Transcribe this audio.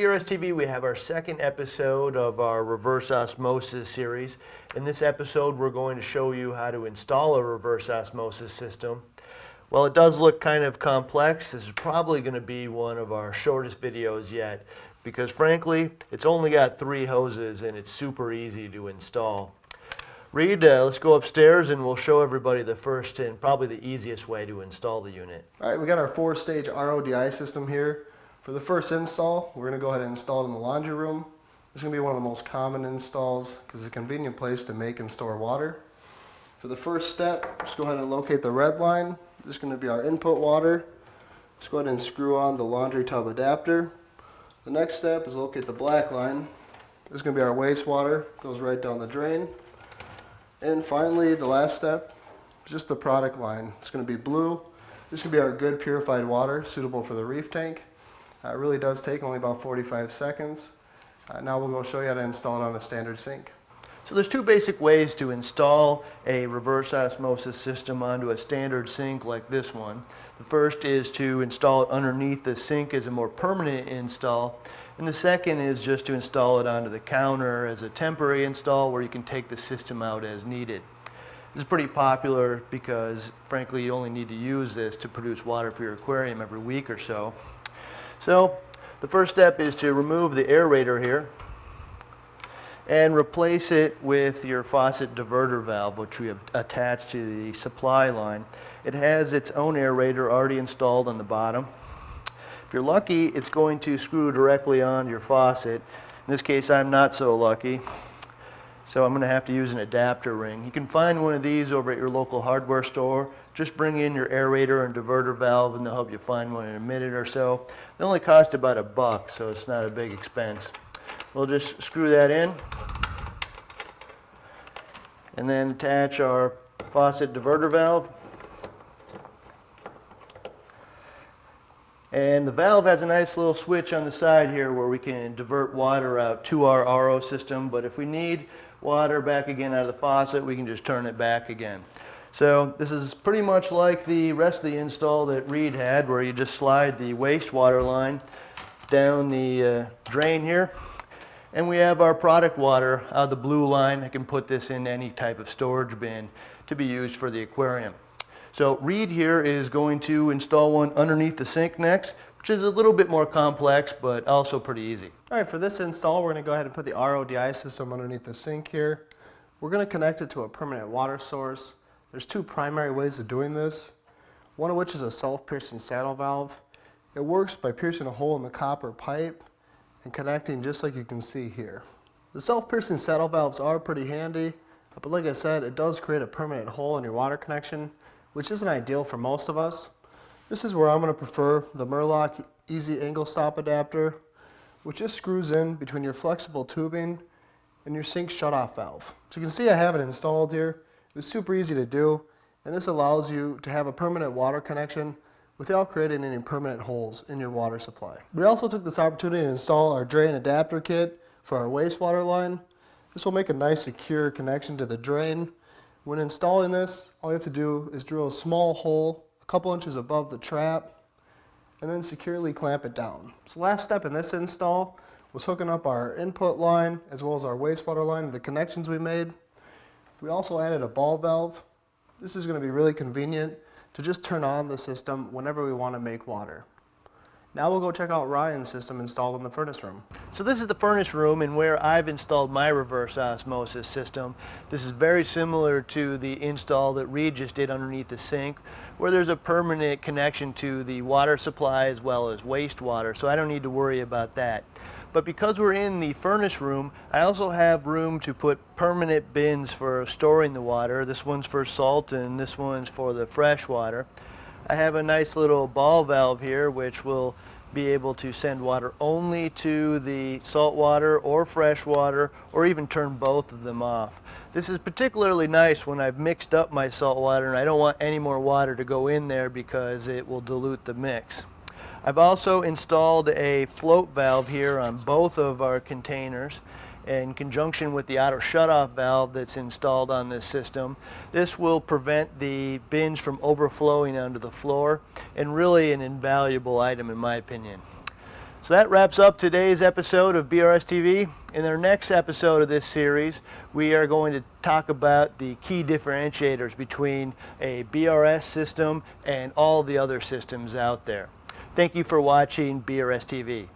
BRStv, we have our second episode of our reverse osmosis series. In this episode, we're going to show you how to install a reverse osmosis system. Well, it does look kind of complex. This is probably going to be one of our shortest videos yet because, frankly, it's only got 3 hoses and it's super easy to install. Reed, let's go upstairs and we'll show everybody the first and probably the easiest way to install the unit. All right, we got our 4-stage RODI system here. For the first install, we're going to go ahead and install it in the laundry room. This is going to be one of the most common installs because it's a convenient place to make and store water. For the first step, just go ahead and locate the red line. This is going to be our input water. Just go ahead and screw on the laundry tub adapter. The next step is locate the black line. This is going to be our wastewater. Goes right down the drain. And finally, the last step is just the product line. It's going to be blue. This is going to be our good purified water suitable for the reef tank. It really does take only about 45 seconds. Now we'll go show you how to install it on a standard sink. So there's 2 basic ways to install a reverse osmosis system onto a standard sink like this one. The first is to install it underneath the sink as a more permanent install. And the second is just to install it onto the counter as a temporary install where you can take the system out as needed. This is pretty popular because, frankly, you only need to use this to produce water for your aquarium every week or so. So the first step is to remove the aerator here and replace it with your faucet diverter valve, which we have attached to the supply line. It has its own aerator already installed on the bottom. If you're lucky, it's going to screw directly on your faucet. In this case, I'm not so lucky, so I'm going to have to use an adapter ring. You can find one of these over at your local hardware store. Just bring in your aerator and diverter valve and they'll help you find one in a minute or so. They only cost about $1, so it's not a big expense. We'll just screw that in and then attach our faucet diverter valve. And the valve has a nice little switch on the side here where we can divert water out to our RO system, but if we need water back again out of the faucet, we can just turn it back again. So this is pretty much like the rest of the install that Reed had, where you just slide the wastewater line down the drain here. And we have our product water out of the blue line. I can put this in any type of storage bin to be used for the aquarium. So Reed here is going to install one underneath the sink next, which is a little bit more complex, but also pretty easy. All right, for this install, we're going to go ahead and put the RODI system underneath the sink here. We're going to connect it to a permanent water source. There's 2 primary ways of doing this, one of which is a self-piercing saddle valve. It works by piercing a hole in the copper pipe and connecting just like you can see here. The self-piercing saddle valves are pretty handy, but like I said, it does create a permanent hole in your water connection, which isn't ideal for most of us. This is where I'm going to prefer the Murloc Easy Angle Stop adapter, which just screws in between your flexible tubing and your sink shutoff valve. So you can see I have it installed here. It was super easy to do, and this allows you to have a permanent water connection without creating any permanent holes in your water supply. We also took this opportunity to install our drain adapter kit for our wastewater line. This will make a nice secure connection to the drain. When installing this, all you have to do is drill a small hole a couple inches above the trap and then securely clamp it down. So last step in this install was hooking up our input line as well as our wastewater line and the connections we made. We also added a ball valve. This is going to be really convenient to just turn on the system whenever we want to make water. Now we'll go check out Ryan's system installed in the furnace room. So this is the furnace room and where I've installed my reverse osmosis system. This is very similar to the install that Reed just did underneath the sink, where there's a permanent connection to the water supply as well as wastewater, so I don't need to worry about that. But because we're in the furnace room, I also have room to put permanent bins for storing the water. This one's for salt and this one's for the fresh water. I have a nice little ball valve here which will be able to send water only to the salt water or fresh water, or even turn both of them off. This is particularly nice when I've mixed up my salt water and I don't want any more water to go in there because it will dilute the mix. I've also installed a float valve here on both of our containers in conjunction with the auto shutoff valve that's installed on this system. This will prevent the bins from overflowing onto the floor, and really an invaluable item in my opinion. So that wraps up today's episode of BRStv. In our next episode of this series, we are going to talk about the key differentiators between a BRS system and all the other systems out there. Thank you for watching BRStv.